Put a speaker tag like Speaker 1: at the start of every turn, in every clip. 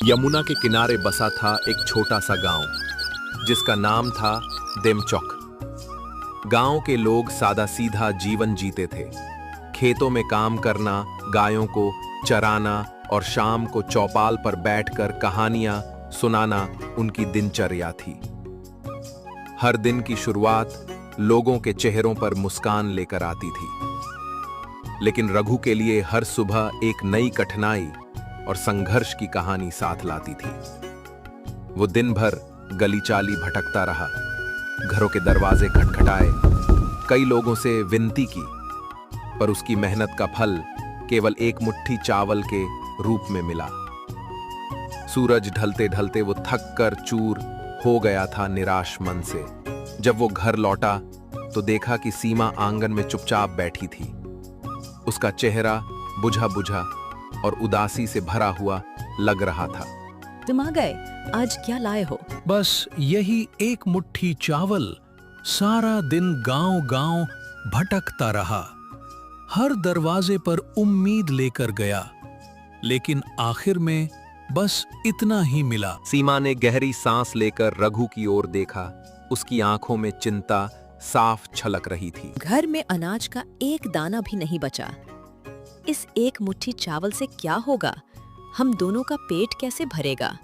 Speaker 1: यमुना के किनारे बसा था एक छोटा सा गांव जिसका नाम था देमचौक। गांव के लोग सादा सीधा जीवन जीते थे। खेतों में काम करना, गायों को चराना और शाम को चौपाल पर बैठकर कहानियां सुनाना उनकी दिनचर्या थी। हर दिन की शुरुआत लोगों के चेहरों पर मुस्कान लेकर आती थी, लेकिन रघु के लिए हर सुबह एक नई कठिनाई और संघर्ष की कहानी साथ लाती थी। वो दिन भर गली चाली भटकता रहा, घरों के दरवाजे खटखटाए, कई लोगों से विनती की, पर उसकी मेहनत का फल केवल एक मुट्ठी चावल के रूप में मिला। सूरज ढलते ढलते वो थक कर चूर हो गया था निराश मन से। जब वो घर लौटा तो देखा कि सीमा आंगन में चुपचाप बैठी थी। उसका चेहरा बुझा बुझा और उदासी से भरा हुआ लग रहा था।
Speaker 2: तुम आ गए, आज क्या लाए हो?
Speaker 3: बस यही एक मुट्ठी चावल। सारा दिन गांव-गांव भटकता रहा, हर दरवाजे पर उम्मीद लेकर गया, लेकिन आखिर में बस इतना ही मिला।
Speaker 1: सीमा ने गहरी सांस लेकर रघु की ओर देखा। उसकी आंखों में चिंता साफ छलक रही थी।
Speaker 2: घर में अनाज का एक दाना भी नहीं बचा। इस एक मुट्ठी चावल से क्या होगा? हम दोनों का पेट कैसे भरेगा?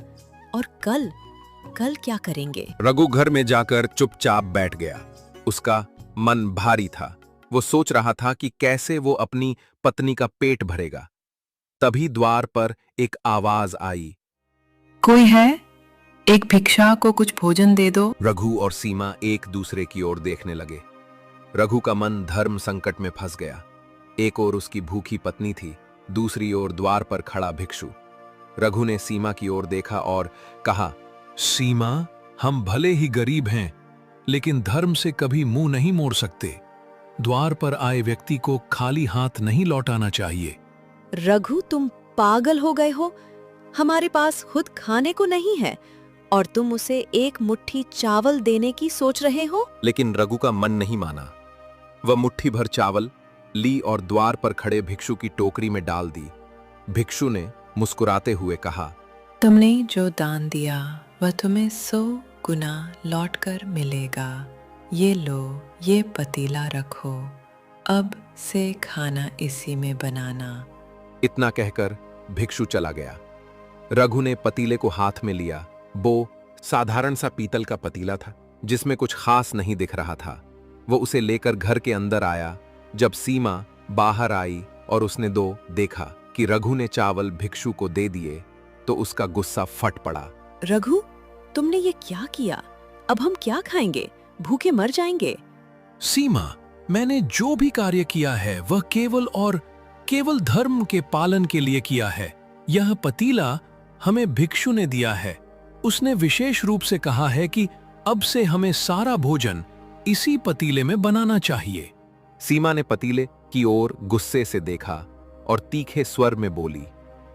Speaker 2: और कल क्या करेंगे?
Speaker 1: रघु घर में जाकर चुपचाप बैठ गया। उसका मन भारी था। वो सोच रहा था कि कैसे वो अपनी पत्नी का पेट भरेगा। तभी द्वार पर एक आवाज आई।
Speaker 4: कोई है? एक भिक्षा को कुछ भोजन दे दो।
Speaker 1: रघु और सीमा एक दूसरे की ओर देखने लगे। रघु का मन धर्म संकट में फंस गया। एक ओर उसकी भूखी पत्नी थी, दूसरी ओर द्वार पर खड़ा भिक्षु। रघु ने सीमा की ओर देखा और कहा,
Speaker 3: सीमा, हम भले ही गरीब हैं, लेकिन धर्म से कभी मुंह नहीं मोड़ सकते। द्वार पर आए व्यक्ति को खाली हाथ नहीं लौटाना चाहिए।
Speaker 2: रघु, तुम पागल हो गए हो? हमारे पास खुद खाने को नहीं है और तुम उसे एक मुट्ठी चावल देने की सोच रहे हो?
Speaker 1: लेकिन रघु का मन नहीं माना। वह मुट्ठी भर चावल ली और द्वार पर खड़े भिक्षु की टोकरी में डाल दी। भिक्षु ने मुस्कुराते हुए कहा,
Speaker 4: तुमने जो दान दिया वह तुम्हें 100 गुना लौटकर मिलेगा। ये लो, ये पतीला रखो, अब से खाना इसी में बनाना।
Speaker 1: इतना कहकर भिक्षु चला गया। रघु ने पतीले को हाथ में लिया। वो साधारण सा पीतल का पतीला था, जिसमें कुछ खास नहीं दिख रहा था। वो उसे लेकर घर के अंदर आया। जब सीमा बाहर आई और उसने देखा कि रघु ने चावल भिक्षु को दे दिए, तो उसका गुस्सा फट पड़ा।
Speaker 2: रघु, तुमने ये क्या किया? अब हम क्या खाएंगे? भूखे मर जाएंगे।
Speaker 3: सीमा, मैंने जो भी कार्य किया है वह केवल और केवल धर्म के पालन के लिए किया है। यह पतीला हमें भिक्षु ने दिया है। उसने विशेष रूप से कहा है कि अब से हमें सारा भोजन इसी पतीले में बनाना चाहिए।
Speaker 1: सीमा ने पतीले की ओर गुस्से से देखा और तीखे स्वर में बोली,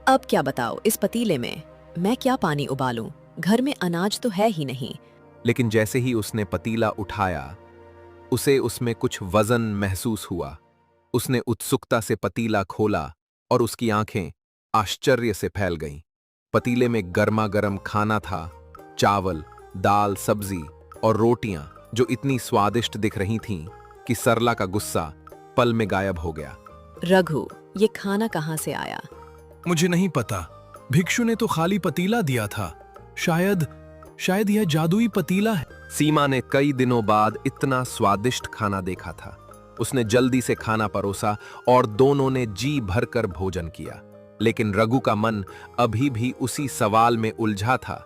Speaker 2: अब क्या बताओ, इस पतीले में मैं क्या पानी उबालूं? घर में अनाज तो है ही नहीं।
Speaker 1: लेकिन जैसे ही उसने पतीला उठाया, उसे उसमें कुछ वजन महसूस हुआ। उसने उत्सुकता से पतीला खोला और उसकी आंखें आश्चर्य से फैल गईं। पतीले में गर्मा गर्म खाना था, चावल, दाल, सब्जी और रोटियां, जो इतनी स्वादिष्ट दिख रही थीं कि सरला का गुस्सा पल में गायब हो गया।
Speaker 2: रघु, ये खाना कहाँ से आया?
Speaker 3: मुझे नहीं पता। भिक्षु ने तो खाली पतीला दिया था। शायद यह जादुई पतीला है।
Speaker 1: सीमा ने कई दिनों बाद इतना स्वादिष्ट खाना देखा था। उसने जल्दी से खाना परोसा और दोनों ने जी भरकर भोजन किया। लेकिन रघु का मन अभी भी उसी सवाल में उलझा था,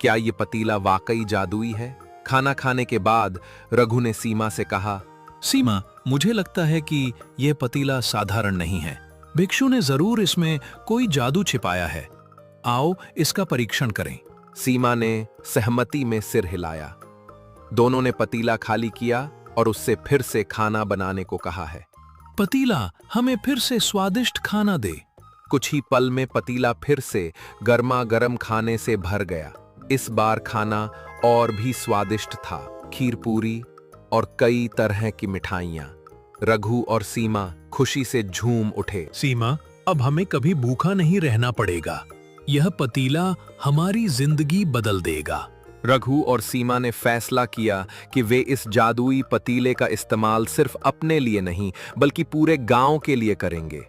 Speaker 1: क्या ये पतीला वाकई जादुई है? खाना खाने के बाद रघु ने सीमा से कहा,
Speaker 3: सीमा, मुझे लगता है कि यह पतीला साधारण नहीं है। भिक्षु ने जरूर इसमें कोई जादू छिपाया है। आओ इसका परीक्षण करें।
Speaker 1: सीमा ने सहमति में सिर हिलाया। दोनों ने पतीला खाली किया और उससे फिर से खाना बनाने को कहा है।
Speaker 3: पतीला, हमें फिर से स्वादिष्ट खाना दे।
Speaker 1: कुछ ही पल में पतीला फिर से गर्मा गर्म खाने से भर गया। इस बार खाना और भी स्वादिष्ट था। खीर पूरी और कई तरह की मिठाइयां। रघु और सीमा खुशी से झूम उठे।
Speaker 3: सीमा, अब हमें कभी भूखा नहीं रहना पड़ेगा। यह पतीला हमारी जिंदगी बदल देगा।
Speaker 1: रघु और सीमा ने फैसला किया कि वे इस जादुई पतीले का इस्तेमाल सिर्फ अपने लिए नहीं बल्कि पूरे गांव के लिए करेंगे।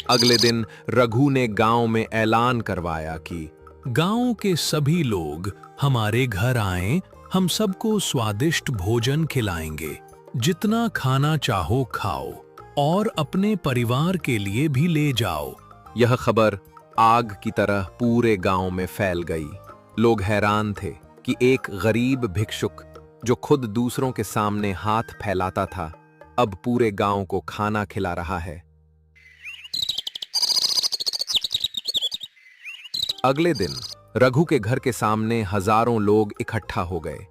Speaker 1: अगले दिन रघु ने गांव में ऐलान करवाया कि
Speaker 3: गांव के सभी लोग हमारे घर आएं, हम सबको स्वादिष्ट भोजन खिलाएंगे। जितना खाना चाहो खाओ और अपने परिवार के लिए भी ले जाओ।
Speaker 1: यह खबर आग की तरह पूरे गांव में फैल गई। लोग हैरान थे कि एक गरीब भिक्षुक जो खुद दूसरों के सामने हाथ फैलाता था, अब पूरे गांव को खाना खिला रहा है। अगले दिन रघु के घर के सामने हजारों लोग इकट्ठा हो गए।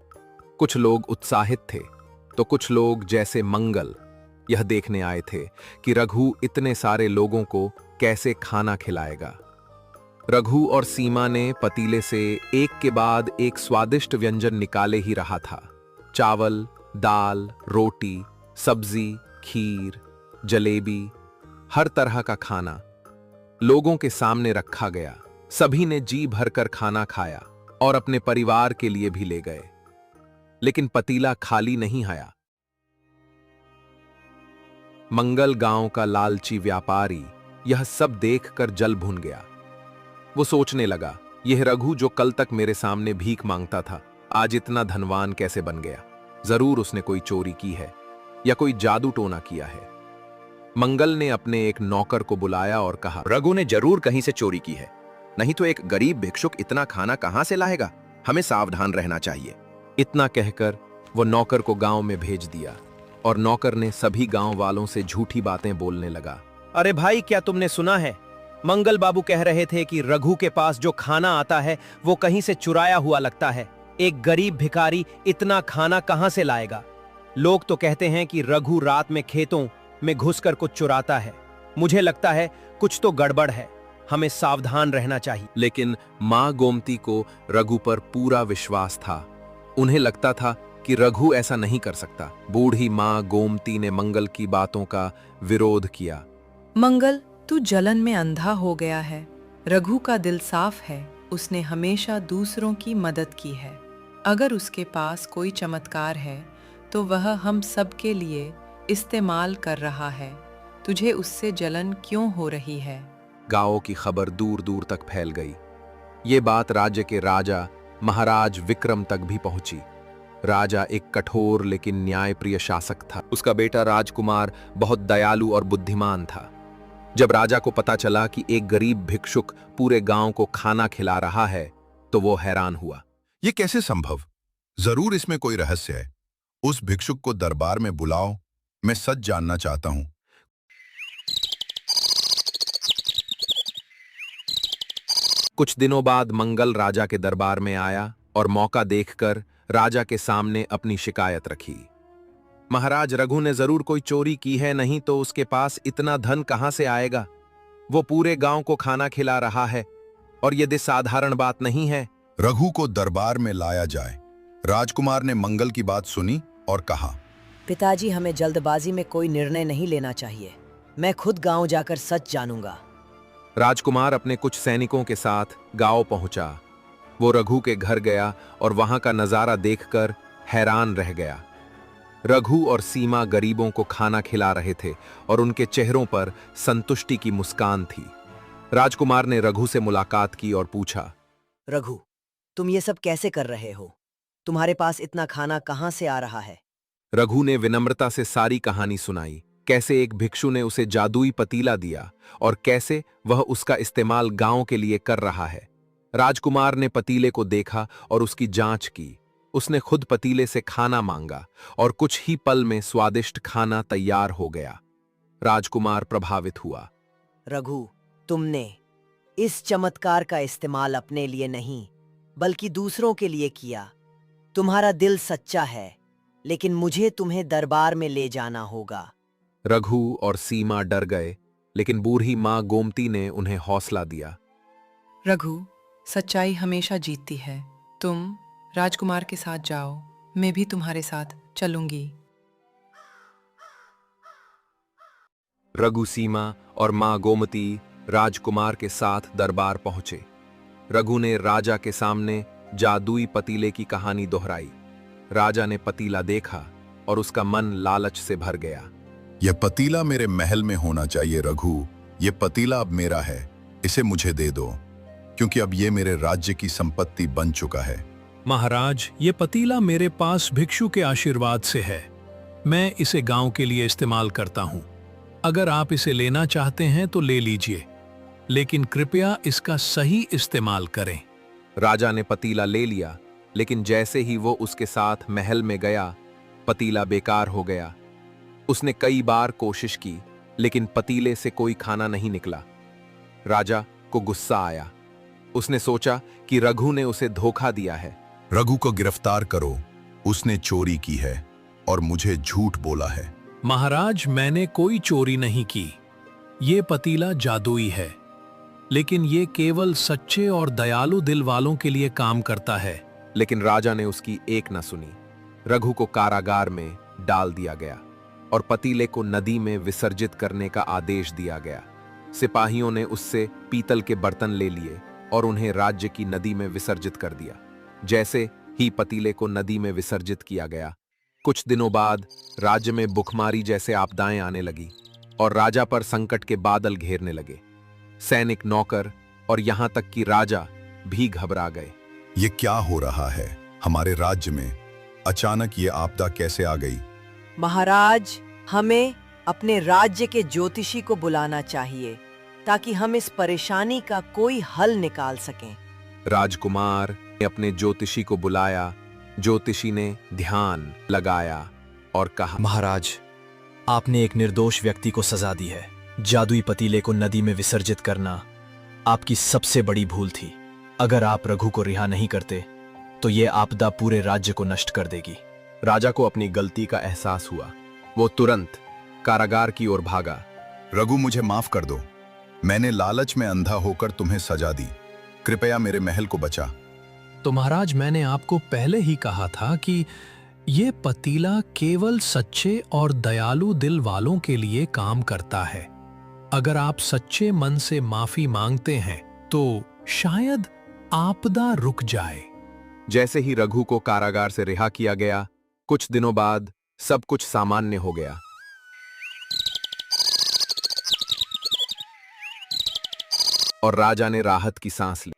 Speaker 1: कुछ लोग उत्साहित थे तो कुछ लोग जैसे मंगल यह देखने आए थे कि रघु इतने सारे लोगों को कैसे खाना खिलाएगा। रघु और सीमा ने पतीले से एक के बाद एक स्वादिष्ट व्यंजन निकाले ही रहा था। चावल, दाल, रोटी, सब्जी, खीर, जलेबी, हर तरह का खाना लोगों के सामने रखा गया। सभी ने जी भरकर खाना खाया और अपने परिवार के लिए भी ले गए। लेकिन पतीला खाली नहीं आया। मंगल गांव का लालची व्यापारी यह सब देखकर जल भुन गया। वो सोचने लगा, यह रघु जो कल तक मेरे सामने भीख मांगता था, आज इतना धनवान कैसे बन गया? जरूर उसने कोई चोरी की है या कोई जादू टोना किया है। मंगल ने अपने एक नौकर को बुलाया और कहा,
Speaker 5: रघु ने जरूर कहीं से चोरी की है, नहीं तो एक गरीब भिक्षुक इतना खाना कहां से लाएगा? हमें सावधान रहना चाहिए।
Speaker 1: इतना कहकर वो नौकर को गांव में भेज दिया और नौकर ने सभी गांव वालों से झूठी बातें बोलने लगा।
Speaker 6: अरे भाई, क्या तुमने सुना है? मंगल बाबू कह रहे थे कि रघु के पास जो खाना आता है वो कहीं से चुराया हुआ लगता है। एक गरीब भिखारी इतना खाना कहां से लाएगा? लोग तो कहते हैं कि रघु रात में खेतों में घुसकर कुछ चुराता है। मुझे लगता है कुछ तो गड़बड़ है, हमें सावधान रहना चाहिए।
Speaker 1: लेकिन मां गोमती को रघु पर पूरा विश्वास था। उन्हें लगता था कि रघु ऐसा नहीं कर सकता। बूढ़ी मां गोमती ने मंगल की बातों का विरोध किया।
Speaker 4: मंगल, तू जलन में अंधा हो गया है। रघु का दिल साफ है, उसने हमेशा दूसरों की मदद की है। अगर उसके पास कोई चमत्कार है तो वह हम सब के लिए इस्तेमाल कर रहा है। तुझे उससे जलन क्यों हो रही है?
Speaker 1: गांव की खबर दूर दूर तक फैल गई। ये बात राज्य के राजा महाराज विक्रम तक भी पहुंची। राजा एक कठोर लेकिन न्यायप्रिय शासक था। उसका बेटा राजकुमार बहुत दयालु और बुद्धिमान था। जब राजा को पता चला कि एक गरीब भिक्षुक पूरे गांव को खाना खिला रहा है तो वो हैरान हुआ।
Speaker 7: ये कैसे संभव? जरूर इसमें कोई रहस्य है। उस भिक्षुक को दरबार में बुलाओ, मैं सच जानना चाहता हूं।
Speaker 1: कुछ दिनों बाद मंगल राजा के दरबार में आया और मौका देखकर राजा के सामने अपनी शिकायत रखी। महाराज, रघु ने जरूर कोई चोरी की है, नहीं तो उसके पास इतना धन कहां से आएगा? वो पूरे गांव को खाना खिला रहा है और यदि साधारण बात नहीं है।
Speaker 7: रघु को दरबार में लाया जाए। राजकुमार ने मंगल की बात सुनी और कहा,
Speaker 8: पिताजी, हमें जल्दबाजी में कोई निर्णय नहीं लेना चाहिए। मैं खुद गांव जाकर सच जानूंगा।
Speaker 1: राजकुमार अपने कुछ सैनिकों के साथ गांव पहुंचा। वो रघु के घर गया और वहां का नजारा देखकर हैरान रह गया। रघु और सीमा गरीबों को खाना खिला रहे थे और उनके चेहरों पर संतुष्टि की मुस्कान थी। राजकुमार ने रघु से मुलाकात की और पूछा,
Speaker 8: रघु, तुम ये सब कैसे कर रहे हो? तुम्हारे पास इतना खाना कहां से आ रहा है?
Speaker 1: रघु ने विनम्रता से सारी कहानी सुनाई। कैसे एक भिक्षु ने उसे जादुई पतीला दिया और कैसे वह उसका इस्तेमाल गांव के लिए कर रहा है। राजकुमार ने पतीले को देखा और उसकी जांच की। उसने खुद पतीले से खाना मांगा और कुछ ही पल में स्वादिष्ट खाना तैयार हो गया। राजकुमार प्रभावित हुआ।
Speaker 8: रघु, तुमने इस चमत्कार का इस्तेमाल अपने लिए नहीं बल्कि दूसरों के लिए किया। तुम्हारा दिल सच्चा है, लेकिन मुझे तुम्हें दरबार में ले जाना होगा।
Speaker 1: रघु और सीमा डर गए, लेकिन बूढ़ी मां गोमती ने उन्हें हौसला दिया।
Speaker 4: रघु, सच्चाई हमेशा जीतती है। तुम राजकुमार के साथ जाओ, मैं भी तुम्हारे साथ चलूंगी।
Speaker 1: रघु सीमा और मां गोमती राजकुमार के साथ दरबार पहुंचे। रघु ने राजा के सामने जादुई पतीले की कहानी दोहराई। राजा ने पतीला देखा और उसका मन लालच से भर गया।
Speaker 7: यह पतीला मेरे महल में होना चाहिए रघु। यह पतीला अब मेरा है, इसे मुझे दे दो, क्योंकि अब ये मेरे राज्य की संपत्ति बन चुका है।
Speaker 3: महाराज, ये पतीला मेरे पास भिक्षु के आशीर्वाद से है। मैं इसे गांव के लिए इस्तेमाल करता हूं। अगर आप इसे लेना चाहते हैं तो ले लीजिए, लेकिन कृपया इसका सही इस्तेमाल करें।
Speaker 1: राजा ने पतीला ले लिया, लेकिन जैसे ही वो उसके साथ महल में गया, पतीला बेकार हो गया। उसने कई बार कोशिश की, लेकिन पतीले से कोई खाना नहीं निकला। राजा को गुस्सा आया। उसने सोचा कि रघु ने उसे धोखा दिया है।
Speaker 7: रघु को गिरफ्तार करो, उसने चोरी की है और मुझे झूठ बोला है।
Speaker 3: महाराज, मैंने कोई चोरी नहीं की। ये पतीला जादुई है, लेकिन ये केवल सच्चे और दयालु दिल वालों के लिए काम करता है।
Speaker 1: लेकिन राजा ने उसकी एक न सुनी। रघु को कारागार में डाल दिया गया और पतीले को नदी में विसर्जित करने का आदेश दिया गया। सिपाहियों ने उससे पीतल के बर्तन ले लिए और उन्हें राज्य की नदी में विसर्जित कर दिया। जैसे ही पतीले को नदी में विसर्जित किया गया, कुछ दिनों बाद राज्य में भुखमारी जैसे आपदाएं आने लगी और राजा पर संकट के बादल घेरने लगे। सैनिक, नौकर और यहां तक कि राजा भी घबरा गए।
Speaker 7: ये क्या हो रहा है? हमारे राज्य में अचानक ये आपदा कैसे आ गई?
Speaker 8: महाराज, हमें अपने राज्य के ज्योतिषी को बुलाना चाहिए ताकि हम इस परेशानी का कोई हल निकाल सकें।
Speaker 1: राजकुमार ने अपने ज्योतिषी को बुलाया। ज्योतिषी ने ध्यान लगाया और कहा,
Speaker 6: महाराज, आपने एक निर्दोष व्यक्ति को सजा दी है। जादुई पतीले को नदी में विसर्जित करना आपकी सबसे बड़ी भूल थी। अगर आप रघु को रिहा नहीं करते तो ये आपदा पूरे राज्य को नष्ट कर देगी।
Speaker 1: राजा को अपनी गलती का एहसास हुआ। वो तुरंत कारागार की ओर भागा।
Speaker 7: रघु, मुझे माफ कर दो। मैंने लालच में अंधा होकर तुम्हें सजा दी। कृपया मेरे महल को बचा।
Speaker 3: तो महाराज, मैंने आपको पहले ही कहा था कि ये पतीला केवल सच्चे और दयालु दिल वालों के लिए काम करता है। अगर आप सच्चे मन से माफी मांगते हैं तो शायद आपदा रुक जाए।
Speaker 1: जैसे ही रघु को कारागार से रिहा किया गया, कुछ दिनों बाद सब कुछ सामान्य हो गया और राजा ने राहत की सांस ली।